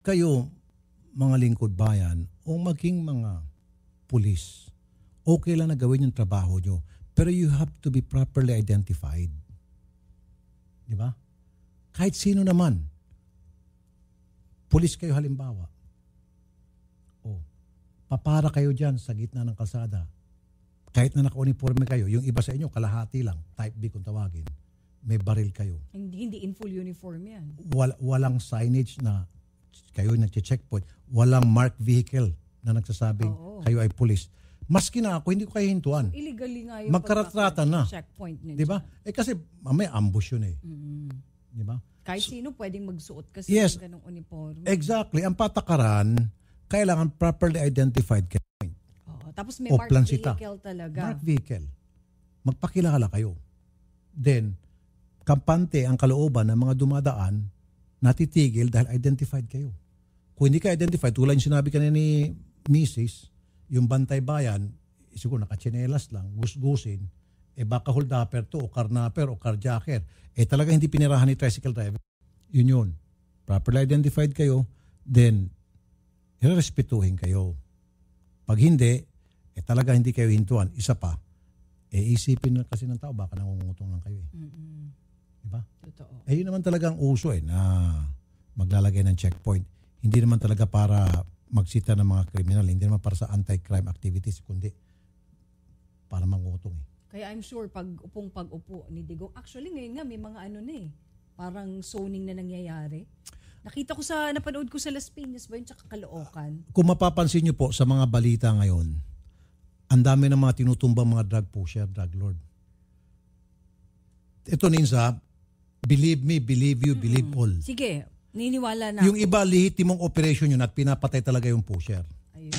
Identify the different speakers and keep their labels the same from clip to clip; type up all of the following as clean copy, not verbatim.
Speaker 1: kayo, mga lingkod bayan, o maging mga pulis, okay lang na gawin yung trabaho nyo. Pero you have to be properly identified. Di ba? Kahit sino naman. Pulis kayo halimbawa. O, papara kayo dyan sa gitna ng kalsada. Kahit na naka-uniforme kayo, yung iba sa inyo, kalahati lang, type B kung tawagin, may baril kayo.
Speaker 2: Hindi in full uniform yan.
Speaker 1: Walang signage na kayo nag-checkpoint. Walang marked vehicle na nagsasabing kayo ay pulis. Maski na ako, hindi ko kayo hintuan.
Speaker 2: Illegally nga yung
Speaker 1: magkaratratan na.
Speaker 2: Checkpoint ninyo.
Speaker 1: Diba? Kasi may ambush yun eh. Diba?
Speaker 2: Kahit sino pwedeng magsuot kasi
Speaker 1: yes,
Speaker 2: ng ganong uniform.
Speaker 1: Exactly. Ang patakaran, kailangan properly identified kayo.
Speaker 2: Tapos may marked vehicle talaga.
Speaker 1: Marked vehicle. Magpakilala kayo. Then, kampante ang kalooban ng mga dumadaan, natitigil dahil identified kayo. Kung hindi ka identified, tulad yung sinabi kanina ni Mrs., yung bantay bayan, siguro nakatsinelas lang, gusgusin, baka holdapper to, o karnapper, o carjacker. Talaga hindi pinirahan ni tricycle driver. Yun. Properly identified kayo, then, irerespetuhin kayo. Pag hindi, talaga hindi kayo hintuan. Isa pa, isipin na kasi ng tao, baka nangungutong lang kayo . Diba?
Speaker 2: Totoo.
Speaker 1: Yun naman talaga ang uso na maglalagay ng checkpoint. Hindi naman talaga para magsita ng mga kriminal. Hindi naman para sa anti-crime activities, kundi para mangutong .
Speaker 2: Kaya I'm sure pag-upo ni Digong, actually ngayon nga may mga parang zoning na nangyayari. Napanood ko sa Las Piñas ba yun, tsaka Caloocan.
Speaker 1: Kung mapapansin nyo po sa mga balita ngayon, ang dami ng mga tinutumbang mga drug pusher, drug lord. Ito Ninsa, believe me, believe you, believe all.
Speaker 2: Sige, niniwala na
Speaker 1: yung iba, lehitimong operation yun at pinapatay talaga yung pusher.
Speaker 2: Ayun.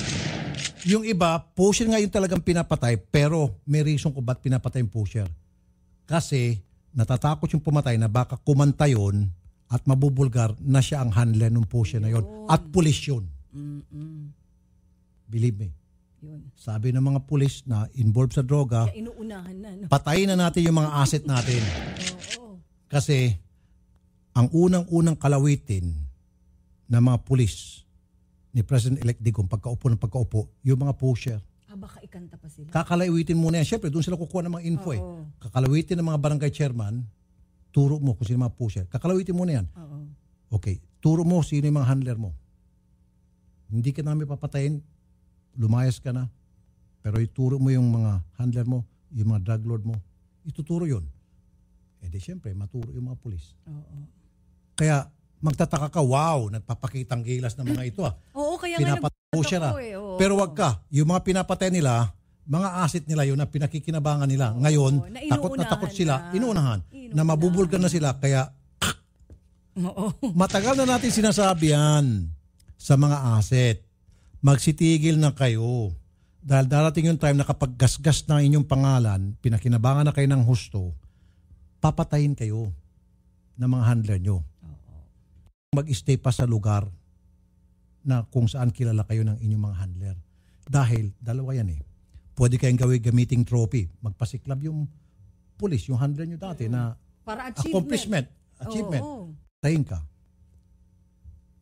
Speaker 1: Yung iba, pusher nga yung talagang pinapatay, pero may reason kung ba't pinapatay yung pusher. Kasi natatakot yung pumatay na baka kumanta yun at mabubulgar na siya ang handler ng pusher na yun. At pulis yun. Believe me.
Speaker 2: Yun.
Speaker 1: Sabi ng mga pulis na involved sa droga,
Speaker 2: kaya inuunahan na. No?
Speaker 1: Patayin na natin yung mga asset natin. Kasi ang unang-unang kalawitin ng mga pulis ni President-elect Digong pagkaupo, yung mga pusher.
Speaker 2: Baka ikanta pa sila.
Speaker 1: Kakalawitin muna yan. Siyempre, doon sila kukuha ng mga info . Kakalawitin ng mga barangay chairman, turo mo kung sino mga pusher. Kakalawitin muna yan. Okay, turo mo sino yung mga handler mo. Hindi ka namin papatayin, lumayas ka na. Pero ituro mo yung mga handler mo, yung mga drug lord mo. Ituturo yun. Di siyempre, maturo yung mga pulis. Kaya magtataka ka, wow, nagpapakitang gilas ng mga ito .
Speaker 2: Oo, kaya
Speaker 1: pinapatay mo siya . Pero wag ka, yung mga pinapatay nila, mga asset nila yun na pinakikinabangan nila. Ngayon, takot na takot sila, inuunahan, na mabubulgan na sila. Kaya, matagal na natin sinasabi yan sa mga asset. Magsitigil na kayo. Dahil darating yung time na kapag gasgas na inyong pangalan, pinakinabangan na kayo ng husto, papatayin kayo ng mga handler nyo. Mag-stay pa sa lugar na kung saan kilala kayo ng inyong mga handler. Dahil, dalawa yan . Pwede kayong gamiting trophy. Magpasiklab yung pulis, yung handler nyo dati na
Speaker 2: para
Speaker 1: achievement. Tayin ka.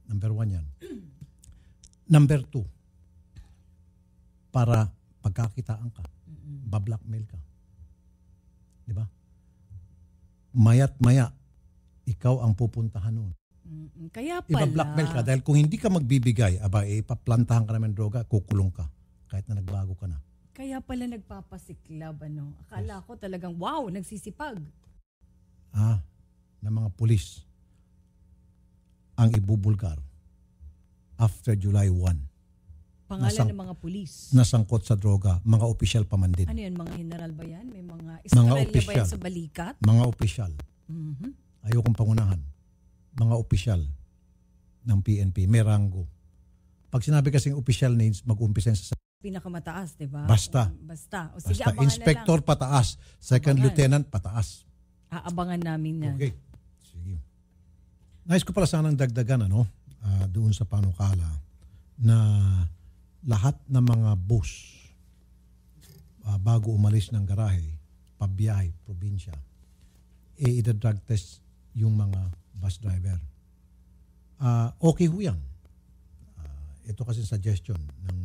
Speaker 1: Number 1 yan. Number 2, para pagkakitaan ka, bablackmail ka. Di ba? Maya't maya, ikaw ang pupuntahan nun.
Speaker 2: Kaya pala.
Speaker 1: Iba-blackmail ka dahil kung hindi ka magbibigay, ipaplantahan ka naman droga, kukulong ka kahit na nagbago ka na.
Speaker 2: Kaya pala nagpapasiklab, Akala ko talagang, wow, nagsisipag.
Speaker 1: Ng mga pulis ang ibubulgar after July 1.
Speaker 2: Pangalan ng mga pulis.
Speaker 1: Nasangkot sa droga, mga opisyal pa man din.
Speaker 2: Ano yan, mga general ba yan? May mga estrella ba yan sa balikat?
Speaker 1: Mga opisyal. Ayokong pangunahan. Mga opisyal ng PNP, may ranggo. Pag sinabi kasing opisyal names, mag-umpisa sa
Speaker 2: pinakamataas, di ba?
Speaker 1: Basta.
Speaker 2: O sige,
Speaker 1: basta. Inspector pataas, second lieutenant pataas.
Speaker 2: Aabangan namin na.
Speaker 1: Okay. Sige. Nais ko pala sanang dagdagan doon sa panukala na lahat ng mga bus bago umalis ng garahe, pabiyahe, probinsya, i-drug test yung mga bus driver. Okay ho yan. ito kasi suggestion ng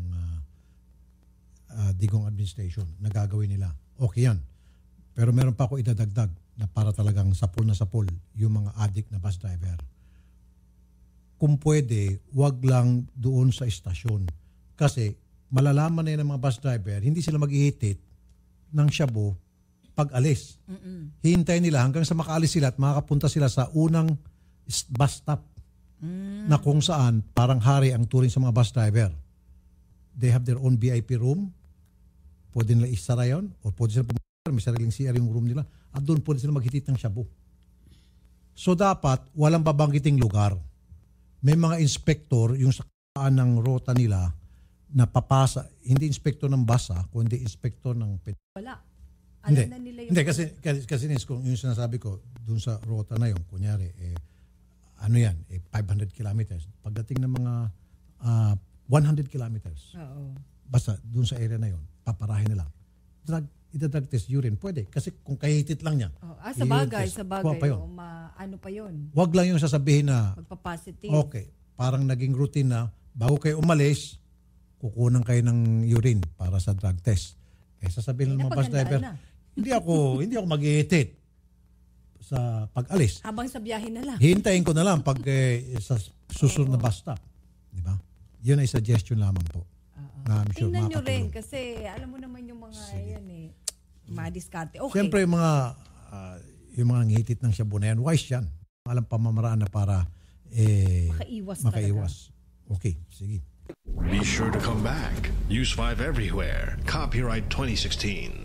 Speaker 1: Digong administration na gagawin nila. Okay yan. Pero meron pa ako idadagdag na para talagang sapul na sapul yung mga addict na bus driver. Kung pwede, wag lang doon sa istasyon. Kasi malalaman na yun ng mga bus driver, hindi sila mag-ihitit ng shabu pag alis. Hihintayin nila hanggang sa makaalis sila at makakapunta sila sa unang bus stop na kung saan parang hari ang turing sa mga bus driver. They have their own VIP room. Pwede nila isara yun o pwede sila pumunta, may sariling CR yung room nila at doon pwede sila maghitit ng shabu. So dapat walang babanggiting lugar. May mga inspektor yung sa kaan ng rota nila na papasa, hindi inspektor ng bus kundi inspektor ng
Speaker 2: wala. Alam na nila yung...
Speaker 1: Hindi, kasi kung yung sinasabi ko, dun sa rota na yun, kunyari, 500 kilometers. Pagdating ng mga 100 kilometers, basta dun sa area na yun, paparahin na lang. Ida-drug test urine, pwede. Kasi kung kahitit lang niya.
Speaker 2: Sa bagay. Ano pa yun?
Speaker 1: Huwag lang yung sasabihin na,
Speaker 2: magpa-positive.
Speaker 1: Okay, parang naging routine na, bago kayo umalis, kukunan kayo ng urine para sa drug test. Sasabihin ng mga bus driver, hindi ako mag-ihitit sa pag-alis.
Speaker 2: Habang sa biyahe na lang.
Speaker 1: Hintayin ko na lang pag sa susunod na bus stop. Di ba? Yun ay suggestion lamang po. Sure,
Speaker 2: tingnan nyo rin kasi alam mo naman yung mga madiskarte. Okay.
Speaker 1: Siyempre yung mga nangihitit ng shabu na yan, wise yan. Alam pamamaraan na para makaiwas. Okay, sige.
Speaker 3: Be sure to come back. Use 5 everywhere. Copyright 2016.